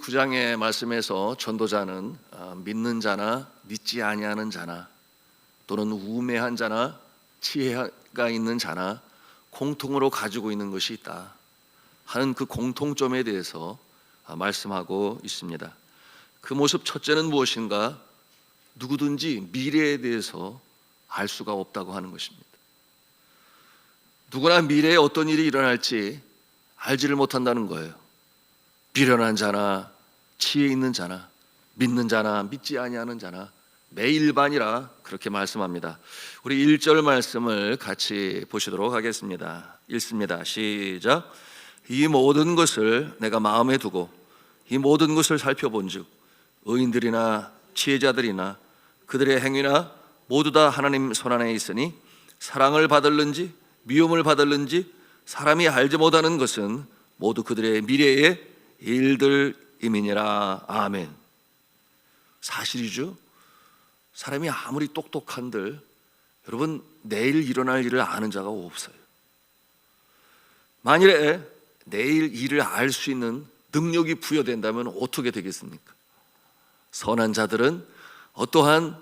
9장의 말씀에서 전도자는 믿는 자나 믿지 아니하는 자나 또는 우매한 자나 지혜가 있는 자나 공통으로 가지고 있는 것이 있다 하는 그 공통점에 대해서 말씀하고 있습니다. 그 모습 첫째는 무엇인가? 누구든지 미래에 대해서 알 수가 없다고 하는 것입니다. 누구나 미래에 어떤 일이 일어날지 알지를 못한다는 거예요. 미련한 자나 지혜 있는 자나 믿는 자나 믿지 아니하는 자나 매일반이라 그렇게 말씀합니다. 우리 1절 말씀을 같이 보시도록 하겠습니다. 읽습니다. 시작. 이 모든 것을 내가 마음에 두고 이 모든 것을 살펴본즉 의인들이나 지혜자들이나 그들의 행위나 모두 다 하나님 손안에 있으니 사랑을 받을는지 미움을 받을는지 사람이 알지 못하는 것은 모두 그들의 미래의 일들임이니라. 아멘. 사실이죠. 사람이 아무리 똑똑한들 여러분 내일 일어날 일을 아는 자가 없어요. 만일에 내일 일을 알 수 있는 능력이 부여된다면 어떻게 되겠습니까? 선한 자들은 어떠한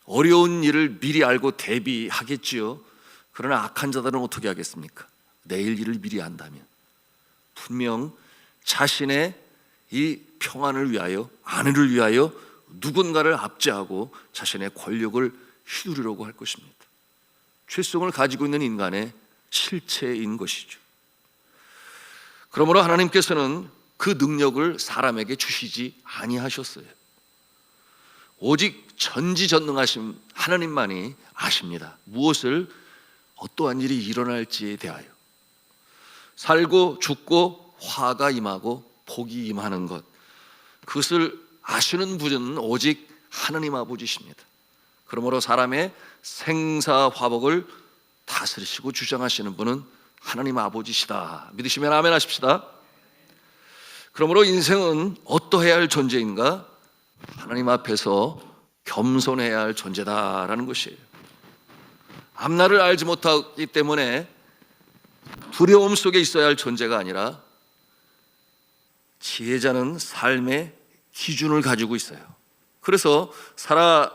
어려운 일을 미리 알고 대비하겠지요. 그러나 악한 자들은 어떻게 하겠습니까? 내일 일을 미리 안다면 분명 자신의 이 평안을 위하여 안위를 위하여 누군가를 압제하고 자신의 권력을 휘두르려고 할 것입니다. 죄성을 가지고 있는 인간의 실체인 것이죠. 그러므로 하나님께서는 그 능력을 사람에게 주시지 아니하셨어요. 오직 전지전능하신 하나님만이 아십니다. 무엇을 어떠한 일이 일어날지에 대하여 살고 죽고 화가 임하고 복이 임하는 것, 그것을 아시는 분은 오직 하나님 아버지십니다. 그러므로 사람의 생사화복을 다스리시고 주장하시는 분은 하나님 아버지시다 믿으시면 아멘 하십시다. 그러므로 인생은 어떠해야 할 존재인가? 하나님 앞에서 겸손해야 할 존재다라는 것이에요. 앞날을 알지 못하기 때문에 두려움 속에 있어야 할 존재가 아니라 지혜자는 삶의 기준을 가지고 있어요. 그래서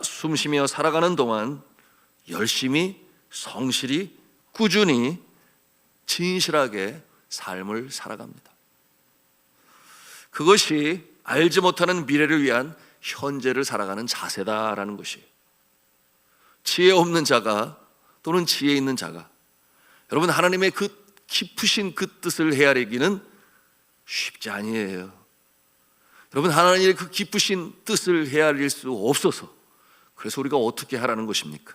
숨쉬며 살아가는 동안 열심히 성실히 꾸준히 진실하게 삶을 살아갑니다. 그것이 알지 못하는 미래를 위한 현재를 살아가는 자세다라는 것이에요. 지혜 없는 자가 또는 지혜 있는 자가 여러분 하나님의 그 깊으신 그 뜻을 헤아리기는 쉽지 아니에요. 여러분 하나님의 그 깊으신 뜻을 헤아릴 수 없어서 그래서 우리가 어떻게 하라는 것입니까?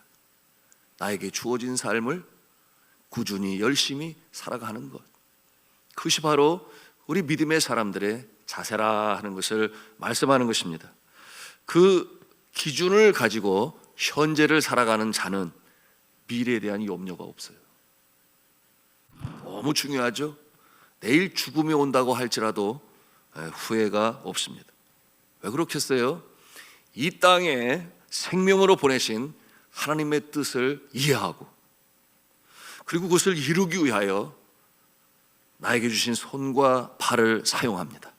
나에게 주어진 삶을 꾸준히 열심히 살아가는 것, 그것이 바로 우리 믿음의 사람들의 자세라 하는 것을 말씀하는 것입니다. 그 기준을 가지고 현재를 살아가는 자는 미래에 대한 염려가 없어요. 너무 중요하죠. 내일 죽음이 온다고 할지라도 후회가 없습니다. 왜 그렇겠어요? 이 땅에 생명으로 보내신 하나님의 뜻을 이해하고 그리고 그것을 이루기 위하여 나에게 주신 손과 발을 사용합니다.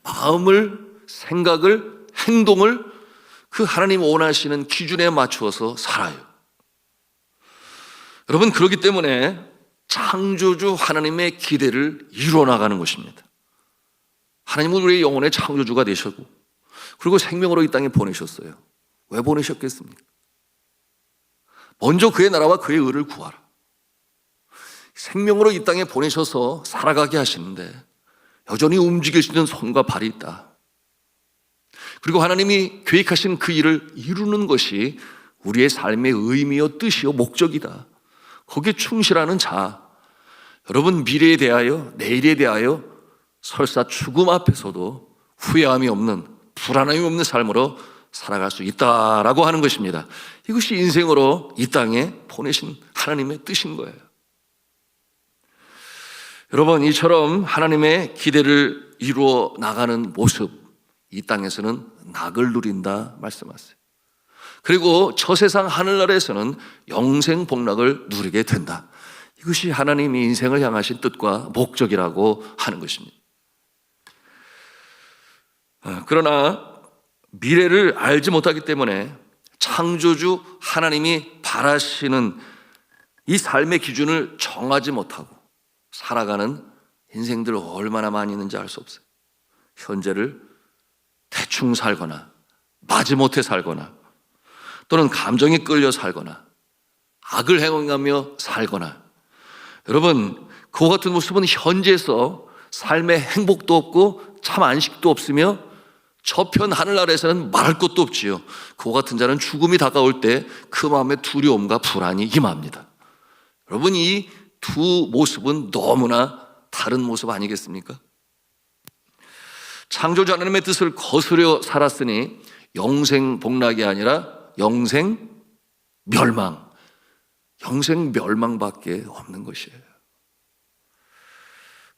마음을, 생각을, 행동을 그 하나님 원하시는 기준에 맞추어서 살아요. 여러분 그렇기 때문에 창조주 하나님의 기대를 이루어나가는 것입니다. 하나님은 우리의 영혼의 창조주가 되셨고 그리고 생명으로 이 땅에 보내셨어요. 왜 보내셨겠습니까? 먼저 그의 나라와 그의 의를 구하라. 생명으로 이 땅에 보내셔서 살아가게 하시는데 여전히 움직일 수 있는 손과 발이 있다. 그리고 하나님이 계획하신 그 일을 이루는 것이 우리의 삶의 의미요 뜻이요 목적이다. 거기에 충실하는 자, 여러분 미래에 대하여 내일에 대하여 설사 죽음 앞에서도 후회함이 없는 불안함이 없는 삶으로 살아갈 수 있다라고 하는 것입니다. 이것이 인생으로 이 땅에 보내신 하나님의 뜻인 거예요. 여러분 이처럼 하나님의 기대를 이루어 나가는 모습, 이 땅에서는 낙을 누린다 말씀하세요. 그리고 저 세상 하늘나라에서는 영생 복락을 누리게 된다. 이것이 하나님이 인생을 향하신 뜻과 목적이라고 하는 것입니다. 그러나 미래를 알지 못하기 때문에 창조주 하나님이 바라시는 이 삶의 기준을 정하지 못하고 살아가는 인생들 얼마나 많이 있는지 알 수 없어요. 현재를 대충 살거나 마지못해 살거나 또는 감정에 끌려 살거나 악을 행하며 살거나, 여러분 그와 같은 모습은 현재에서 삶의 행복도 없고 참 안식도 없으며 저편 하늘나라에서는 말할 것도 없지요. 그와 같은 자는 죽음이 다가올 때 그 마음에 두려움과 불안이 임합니다. 여러분 이 두 모습은 너무나 다른 모습 아니겠습니까? 창조주 하나님의 뜻을 거스려 살았으니 영생 복락이 아니라 영생 멸망, 영생 멸망밖에 없는 것이에요.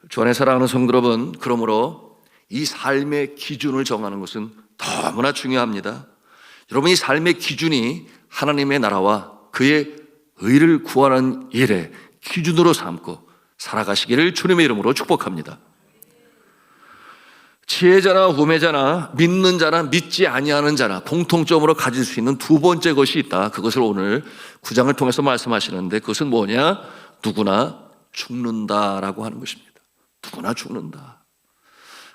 주 안에 사랑하는 성도 여러분, 그러므로 이 삶의 기준을 정하는 것은 너무나 중요합니다. 여러분 이 삶의 기준이 하나님의 나라와 그의 의를 구하는 일에 기준으로 삼고 살아가시기를 주님의 이름으로 축복합니다. 지혜자나 우매자나 믿는 자나 믿지 아니하는 자나 공통점으로 가질 수 있는 두 번째 것이 있다. 그것을 오늘 9장을 통해서 말씀하시는데 그것은 뭐냐? 누구나 죽는다라고 하는 것입니다. 누구나 죽는다.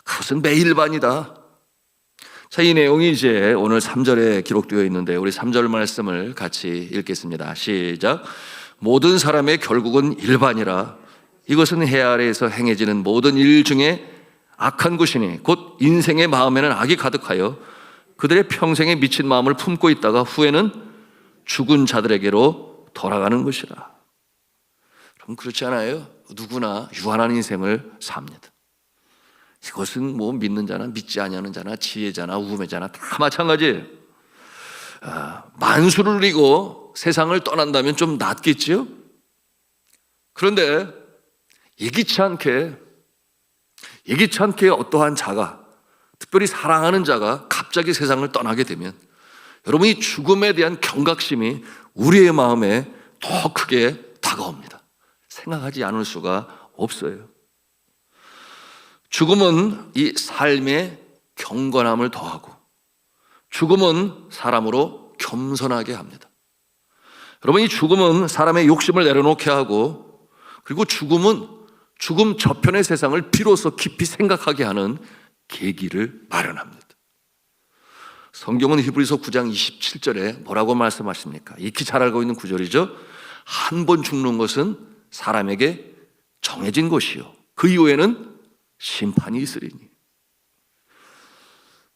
그것은 매일반이다. 자, 이 내용이 이제 오늘 3절에 기록되어 있는데 우리 3절 말씀을 같이 읽겠습니다. 시작. 모든 사람의 결국은 일반이라. 이것은 해 아래에서 행해지는 모든 일 중에 악한 것이니 곧 인생의 마음에는 악이 가득하여 그들의 평생에 미친 마음을 품고 있다가 후에는 죽은 자들에게로 돌아가는 것이라. 그럼 그렇지 않아요? 누구나 유한한 인생을 삽니다. 이것은 뭐 믿는 자나 믿지 아니하는 자나 지혜자나 우매자나 다 마찬가지예요. 만수를 누리고 세상을 떠난다면 좀 낫겠지요? 그런데 예기치 않게 어떠한 자가, 특별히 사랑하는 자가 갑자기 세상을 떠나게 되면 여러분이 죽음에 대한 경각심이 우리의 마음에 더 크게 다가옵니다. 생각하지 않을 수가 없어요. 죽음은 이 삶의 경건함을 더하고 죽음은 사람으로 겸손하게 합니다. 여러분 이 죽음은 사람의 욕심을 내려놓게 하고 그리고 죽음은 죽음 저편의 세상을 비로소 깊이 생각하게 하는 계기를 마련합니다. 성경은 히브리서 9장 27절에 뭐라고 말씀하십니까? 익히 잘 알고 있는 구절이죠. 한 번 죽는 것은 사람에게 정해진 것이요 그 이후에는 심판이 있으리니.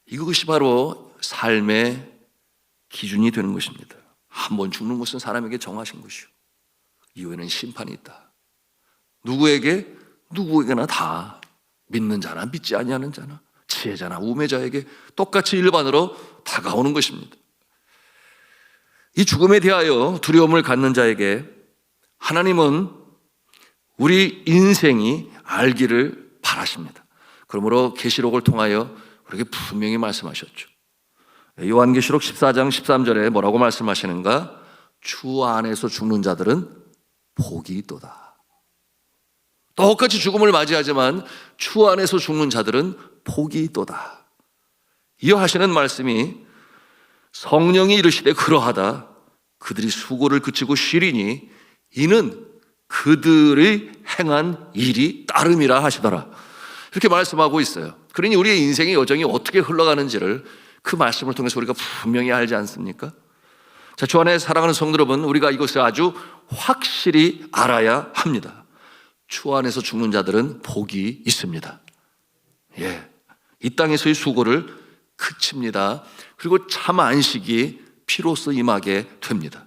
이것이 바로 삶의 기준이 되는 것입니다. 한 번 죽는 것은 사람에게 정하신 것이요 이후에는 심판이 있다. 누구에게나 다 믿는 자나 믿지 아니하는 자나 지혜자나 우매자에게 똑같이 일반으로 다가오는 것입니다. 이 죽음에 대하여 두려움을 갖는 자에게 하나님은 우리 인생이 알기를 바라십니다. 그러므로 계시록을 통하여 우리에게 분명히 말씀하셨죠. 요한계시록 14장 13절에 뭐라고 말씀하시는가? 주 안에서 죽는 자들은 복이 있도다. 똑같이 죽음을 맞이하지만 주 안에서 죽는 자들은 복이 있도다. 이어 하시는 말씀이 성령이 이르시되 그러하다. 그들이 수고를 그치고 쉬리니 이는 그들의 행한 일이 따름이라 하시더라. 이렇게 말씀하고 있어요. 그러니 우리의 인생의 여정이 어떻게 흘러가는지를 그 말씀을 통해서 우리가 분명히 알지 않습니까? 자, 주 안에 사랑하는 성도 여러분, 우리가 이것을 아주 확실히 알아야 합니다. 주 안에서 죽는 자들은 복이 있습니다. 이 땅에서의 수고를 그칩니다. 그리고 참 안식이 비로소 임하게 됩니다.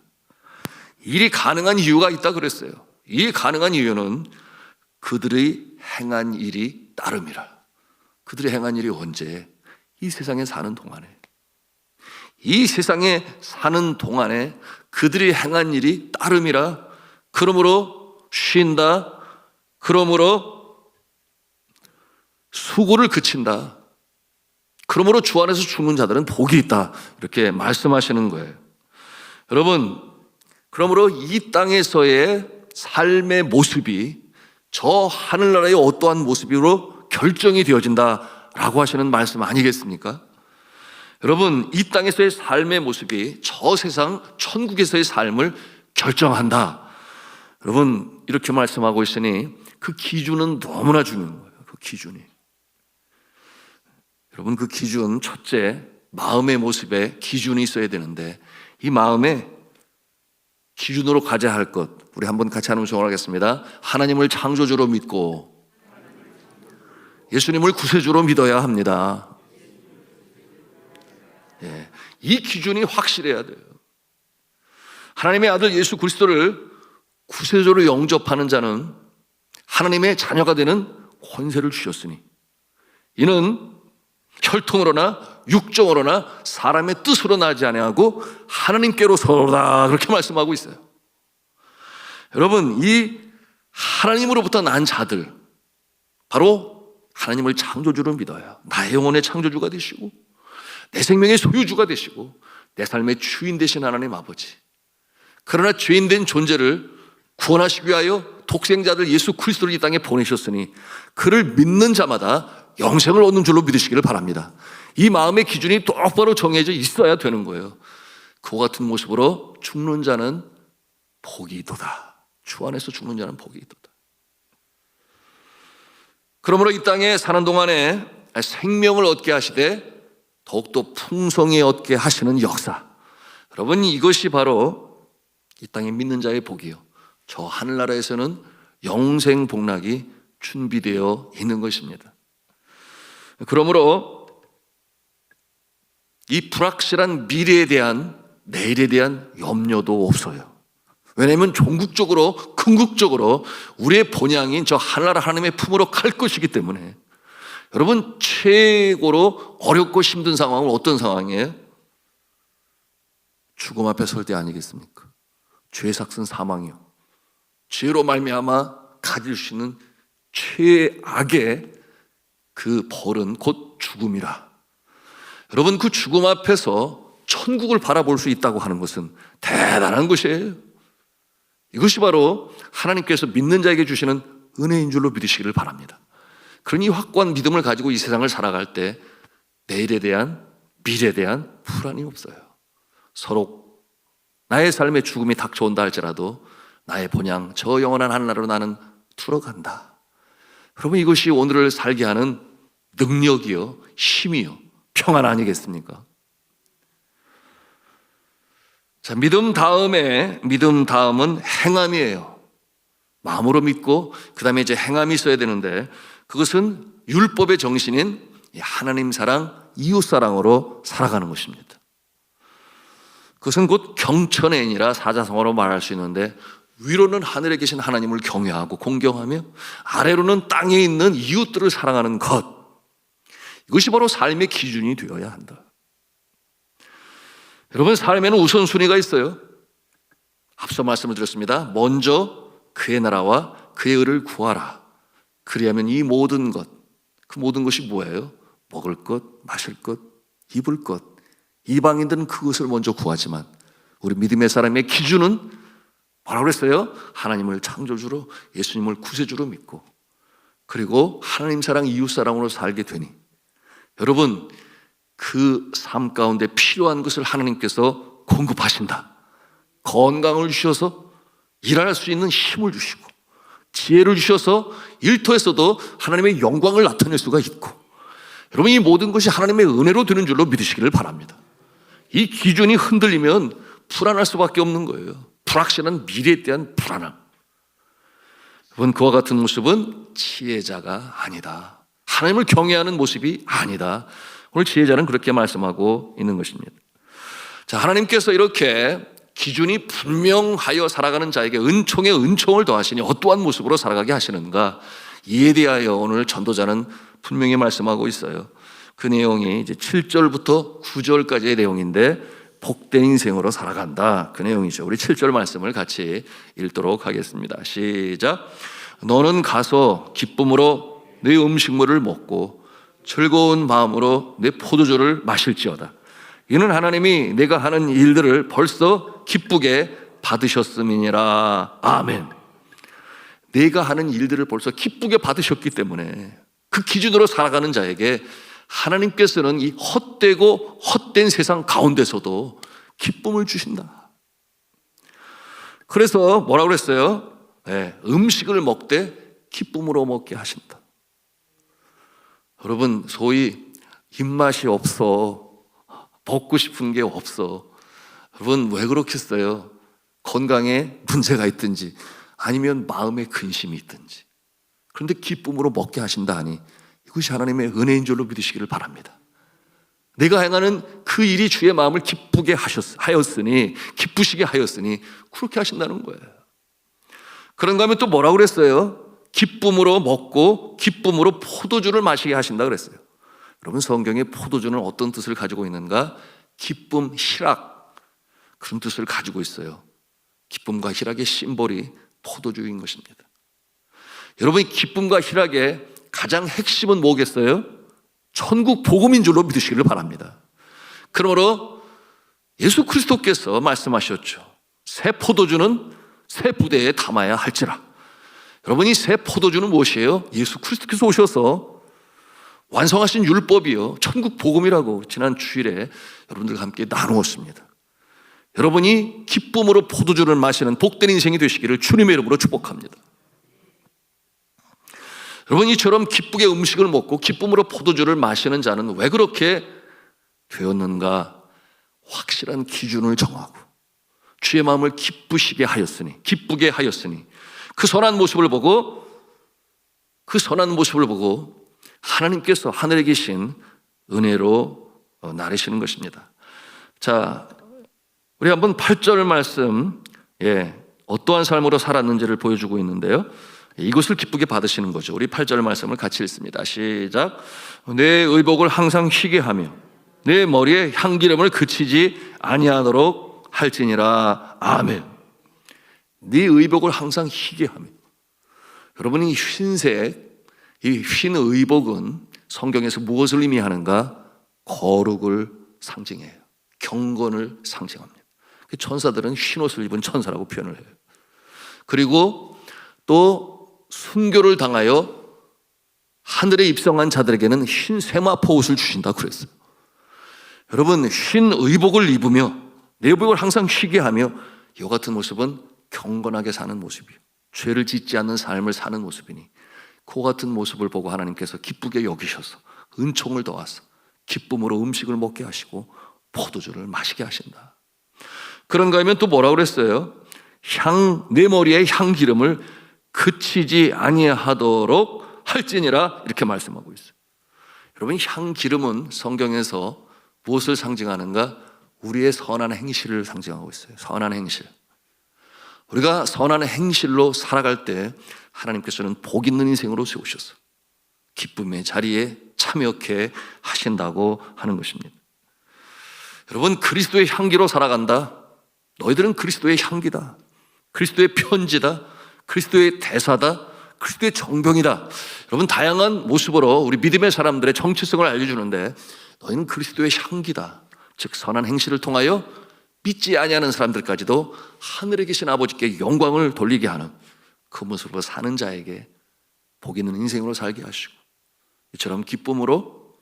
일이 가능한 이유가 있다 그랬어요. 이 가능한 이유는 그들의 행한 일이 따름이라. 그들의 행한 일이 언제? 이 세상에 사는 동안에. 이 세상에 사는 동안에 그들이 행한 일이 따름이라. 그러므로 쉰다. 그러므로 수고를 그친다. 그러므로 주 안에서 죽는 자들은 복이 있다. 이렇게 말씀하시는 거예요. 여러분, 그러므로 이 땅에서의 삶의 모습이 저 하늘나라의 어떠한 모습으로 결정이 되어진다 라고 하시는 말씀 아니겠습니까? 여러분, 이 땅에서의 삶의 모습이 저 세상 천국에서의 삶을 결정한다. 여러분, 이렇게 말씀하고 있으니 그 기준은 너무나 중요한 거예요. 그 기준이. 여러분, 그 기준, 첫째, 마음의 모습에 기준이 있어야 되는데, 이 마음에 기준으로 가져야 할 것, 우리 한번 같이 하는 음성을 하겠습니다. 하나님을 창조주로 믿고 예수님을 구세주로 믿어야 합니다. 예, 이 기준이 확실해야 돼요. 하나님의 아들 예수 그리스도를 구세주로 영접하는 자는 하나님의 자녀가 되는 권세를 주셨으니 이는 혈통으로나 육정으로나 사람의 뜻으로 나지 아니하고 하나님께로서로다, 그렇게 말씀하고 있어요. 여러분, 이 하나님으로부터 난 자들, 바로 하나님을 창조주로 믿어요. 나의 영혼의 창조주가 되시고 내 생명의 소유주가 되시고 내 삶의 주인 되신 하나님 아버지, 그러나 죄인된 존재를 구원하시기 위하여 독생자들 예수 그리스도를 이 땅에 보내셨으니 그를 믿는 자마다 영생을 얻는 줄로 믿으시기를 바랍니다. 이 마음의 기준이 똑바로 정해져 있어야 되는 거예요. 그와 같은 모습으로 죽는 자는 복이 있도다. 주 안에서 죽는 자는 복이 있도다. 그러므로 이 땅에 사는 동안에 생명을 얻게 하시되 더욱더 풍성히 얻게 하시는 역사, 여러분, 이것이 바로 이 땅에 믿는 자의 복이요, 저 하늘나라에서는 영생 복락이 준비되어 있는 것입니다. 그러므로 이 불확실한 미래에 대한, 내일에 대한 염려도 없어요. 왜냐하면 종국적으로, 궁극적으로 우리의 본향인 저 하늘나라 하나님의 품으로 갈 것이기 때문에. 여러분, 최고로 어렵고 힘든 상황은 어떤 상황이에요? 죽음 앞에 설 때 아니겠습니까? 죄 삭은 사망이요, 죄로 말미암아 가질 수 있는 최악의 그 벌은 곧 죽음이라. 여러분, 그 죽음 앞에서 천국을 바라볼 수 있다고 하는 것은 대단한 것이에요. 이것이 바로 하나님께서 믿는 자에게 주시는 은혜인 줄로 믿으시기를 바랍니다. 그러니 확고한 믿음을 가지고 이 세상을 살아갈 때 내일에 대한, 미래에 대한 불안이 없어요. 서로 나의 삶의 죽음이 닥쳐온다 할지라도 나의 본향 저 영원한 하늘나라로 나는 들어간다. 여러분, 이것이 오늘을 살게 하는 능력이요, 힘이요, 평안 아니겠습니까? 자, 믿음 다음은 행함이에요. 마음으로 믿고 그 다음에 이제 행함이 있어야 되는데, 그것은 율법의 정신인 하나님 사랑, 이웃 사랑으로 살아가는 것입니다. 그것은 곧 경천애인이라 사자성어로 말할 수 있는데, 위로는 하늘에 계신 하나님을 경외하고 공경하며 아래로는 땅에 있는 이웃들을 사랑하는 것, 이것이 바로 삶의 기준이 되어야 한다. 여러분, 삶에는 우선순위가 있어요. 앞서 말씀을 드렸습니다. 먼저 그의 나라와 그의 의를 구하라. 그리하면 이 모든 것, 그 모든 것이 뭐예요? 먹을 것, 마실 것, 입을 것. 이방인들은 그것을 먼저 구하지만 우리 믿음의 사람의 기준은 뭐라고 그랬어요? 하나님을 창조주로, 예수님을 구세주로 믿고, 그리고 하나님 사랑, 이웃 사랑으로 살게 되니, 여러분, 그 삶 가운데 필요한 것을 하나님께서 공급하신다. 건강을 주셔서 일할 수 있는 힘을 주시고, 지혜를 주셔서 일터에서도 하나님의 영광을 나타낼 수가 있고, 여러분, 이 모든 것이 하나님의 은혜로 되는 줄로 믿으시기를 바랍니다. 이 기준이 흔들리면 불안할 수밖에 없는 거예요. 불확실한 미래에 대한 불안함. 여러분, 그와 같은 모습은 지혜자가 아니다. 하나님을 경외하는 모습이 아니다. 오늘 지혜자는 그렇게 말씀하고 있는 것입니다. 자, 하나님께서 이렇게 기준이 분명하여 살아가는 자에게 은총에 은총을 더하시니 어떠한 모습으로 살아가게 하시는가, 이에 대하여 오늘 전도자는 분명히 말씀하고 있어요. 그 내용이 이제 7절부터 9절까지의 내용인데, 복된 인생으로 살아간다, 그 내용이죠. 우리 7절 말씀을 같이 읽도록 하겠습니다. 시작. 너는 가서 기쁨으로 네 음식물을 먹고 즐거운 마음으로 내 포도주를 마실지어다. 이는 하나님이 내가 하는 일들을 벌써 기쁘게 받으셨음이니라. 아멘. 내가 하는 일들을 벌써 기쁘게 받으셨기 때문에, 그 기준으로 살아가는 자에게 하나님께서는 이 헛되고 헛된 세상 가운데서도 기쁨을 주신다. 그래서 뭐라고 그랬어요? 음식을 먹되 기쁨으로 먹게 하신다. 여러분, 소위 입맛이 없어, 먹고 싶은 게 없어. 여러분, 왜 그렇겠어요? 건강에 문제가 있든지 아니면 마음에 근심이 있든지. 그런데 기쁨으로 먹게 하신다 하니 이것이 하나님의 은혜인 줄로 믿으시기를 바랍니다. 내가 행하는 그 일이 주의 마음을 기쁘게 하였으니, 기쁘시게 하였으니 그렇게 하신다는 거예요. 그런가 하면 또 뭐라고 그랬어요? 기쁨으로 먹고 기쁨으로 포도주를 마시게 하신다 그랬어요. 여러분, 성경에 포도주는 어떤 뜻을 가지고 있는가? 기쁨, 희락, 그런 뜻을 가지고 있어요. 기쁨과 희락의 심볼이 포도주인 것입니다. 여러분, 기쁨과 희락의 가장 핵심은 뭐겠어요? 천국 복음인 줄로 믿으시기를 바랍니다. 그러므로 예수 그리스도께서 말씀하셨죠. 새 포도주는 새 부대에 담아야 할지라. 여러분, 이 새 포도주는 무엇이에요? 예수 그리스도께서 오셔서 완성하신 율법이요, 천국 복음이라고 지난 주일에 여러분들과 함께 나누었습니다. 여러분이 기쁨으로 포도주를 마시는 복된 인생이 되시기를 주님의 이름으로 축복합니다. 여러분, 이처럼 기쁘게 음식을 먹고 기쁨으로 포도주를 마시는 자는 왜 그렇게 되었는가? 확실한 기준을 정하고 주의 마음을 기쁘게 하였으니 그 선한 모습을 보고 하나님께서 하늘에 계신 은혜로 나르시는 것입니다. 자, 우리 한번 8절 말씀, 어떠한 삶으로 살았는지를 보여주고 있는데요. 이것을 기쁘게 받으시는 거죠. 우리 8절 말씀을 같이 읽습니다. 시작. 내 의복을 항상 희게 하며 내 머리에 향기름을 그치지 아니하도록 할지니라. 아멘. 네 의복을 항상 희게 하며. 여러분, 이 흰색, 이 흰 의복은 성경에서 무엇을 의미하는가? 거룩을 상징해요. 경건을 상징합니다. 천사들은 흰 옷을 입은 천사라고 표현을 해요. 그리고 또 순교를 당하여 하늘에 입성한 자들에게는 흰 세마포 옷을 주신다고 그랬어요. 여러분, 흰 의복을 입으며 내 의복을 항상 희게 하며, 이와 같은 모습은 경건하게 사는 모습이요, 죄를 짓지 않는 삶을 사는 모습이니 그 같은 모습을 보고 하나님께서 기쁘게 여기셔서 은총을 더하사 기쁨으로 음식을 먹게 하시고 포도주를 마시게 하신다. 그런가 하면 또 뭐라고 그랬어요? 내 머리에 향기름을 그치지 아니하도록 할지니라, 이렇게 말씀하고 있어요. 여러분, 향기름은 성경에서 무엇을 상징하는가? 우리의 선한 행실을 상징하고 있어요. 선한 행실. 우리가 선한 행실로 살아갈 때 하나님께서는 복 있는 인생으로 세우셔서 기쁨의 자리에 참여케 하신다고 하는 것입니다. 여러분, 그리스도의 향기로 살아간다. 너희들은 그리스도의 향기다, 그리스도의 편지다, 그리스도의 대사다, 그리스도의 정병이다. 여러분, 다양한 모습으로 우리 믿음의 사람들의 정체성을 알려주는데, 너희는 그리스도의 향기다. 즉, 선한 행실을 통하여 믿지 아니하는 사람들까지도 하늘에 계신 아버지께 영광을 돌리게 하는 그 모습으로 사는 자에게 복 있는 인생으로 살게 하시고, 이처럼 기쁨으로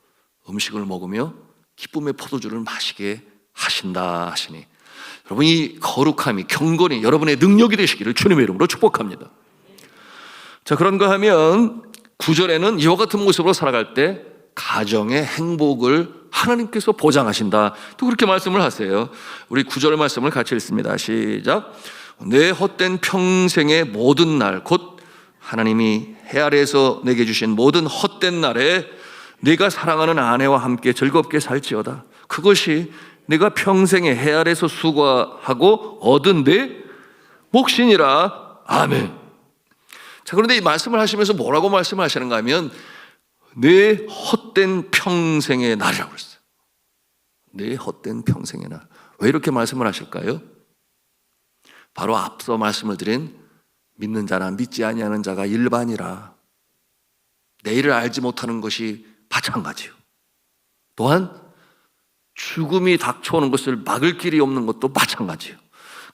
음식을 먹으며 기쁨의 포도주를 마시게 하신다 하시니, 여러분, 이 거룩함이, 경건이 여러분의 능력이 되시기를 주님의 이름으로 축복합니다. 자, 그런가 하면 9절에는 이와 같은 모습으로 살아갈 때 가정의 행복을 하나님께서 보장하신다, 또 그렇게 말씀을 하세요. 우리 9절 말씀을 같이 읽습니다. 시작. 내 헛된 평생의 모든 날, 곧 하나님이 해 아래에서 내게 주신 모든 헛된 날에 네가 사랑하는 아내와 함께 즐겁게 살지어다. 그것이 내가 평생에 해 아래에서 수고하고 얻은 내 몫이니라. 아멘. 자, 그런데 이 말씀을 하시면서 뭐라고 말씀을 하시는가 하면 내 헛된 평생의 날이라고 했어요. 내 헛된 평생의 날. 왜 이렇게 말씀을 하실까요? 바로 앞서 말씀을 드린 믿는 자나 믿지 아니하는 자가 일반이라 내일을 알지 못하는 것이 마찬가지요. 또한 죽음이 닥쳐오는 것을 막을 길이 없는 것도 마찬가지예요.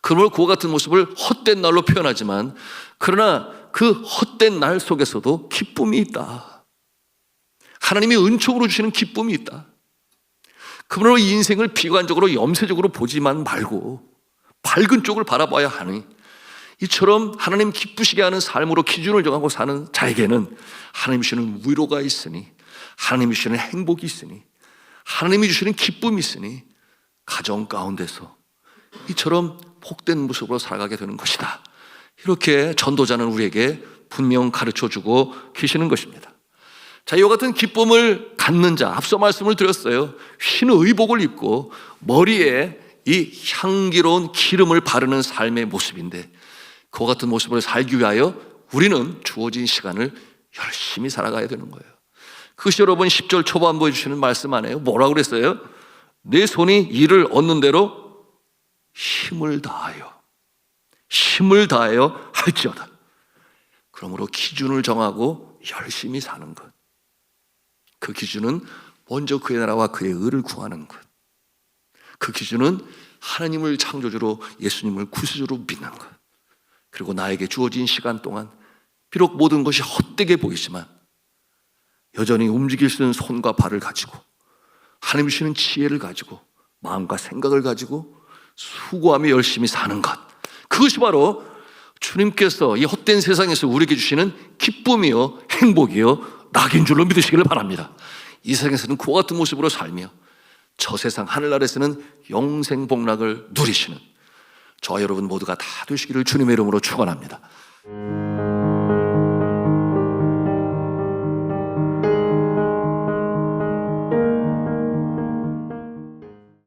그러므로 그와 같은 모습을 헛된 날로 표현하지만, 그러나 그 헛된 날 속에서도 기쁨이 있다. 하나님이 은총으로 주시는 기쁨이 있다. 그러므로 인생을 비관적으로 염세적으로 보지만 말고 밝은 쪽을 바라봐야 하니, 이처럼 하나님 기쁘시게 하는 삶으로 기준을 정하고 사는 자에게는 하나님이 주시는 위로가 있으니, 하나님이 주시는 행복이 있으니, 하나님이 주시는 기쁨이 있으니 가정 가운데서 이처럼 복된 모습으로 살아가게 되는 것이다. 이렇게 전도자는 우리에게 분명 가르쳐주고 계시는 것입니다. 자, 이와 같은 기쁨을 갖는 자, 앞서 말씀을 드렸어요. 흰 의복을 입고 머리에 이 향기로운 기름을 바르는 삶의 모습인데, 그와 같은 모습을 살기 위하여 우리는 주어진 시간을 열심히 살아가야 되는 거예요. 그것이 여러분 10절 초반부에 주시는 말씀 아니에요? 뭐라고 그랬어요? 내 손이 이를 얻는 대로 힘을 다하여 할지어다. 그러므로 기준을 정하고 열심히 사는 것, 그 기준은 먼저 그의 나라와 그의 의를 구하는 것, 그 기준은 하나님을 창조주로, 예수님을 구세주로 믿는 것, 그리고 나에게 주어진 시간 동안 비록 모든 것이 헛되게 보이지만 여전히 움직일 수 있는 손과 발을 가지고 하나님 주시는 지혜를 가지고 마음과 생각을 가지고 수고하며 열심히 사는 것, 그것이 바로 주님께서 이 헛된 세상에서 우리에게 주시는 기쁨이요 행복이요 낙인 줄로 믿으시기를 바랍니다. 이 세상에서는 그와 같은 모습으로 살며 저 세상 하늘나라에서는 영생복락을 누리시는 저와 여러분 모두가 다 되시기를 주님의 이름으로 축원합니다.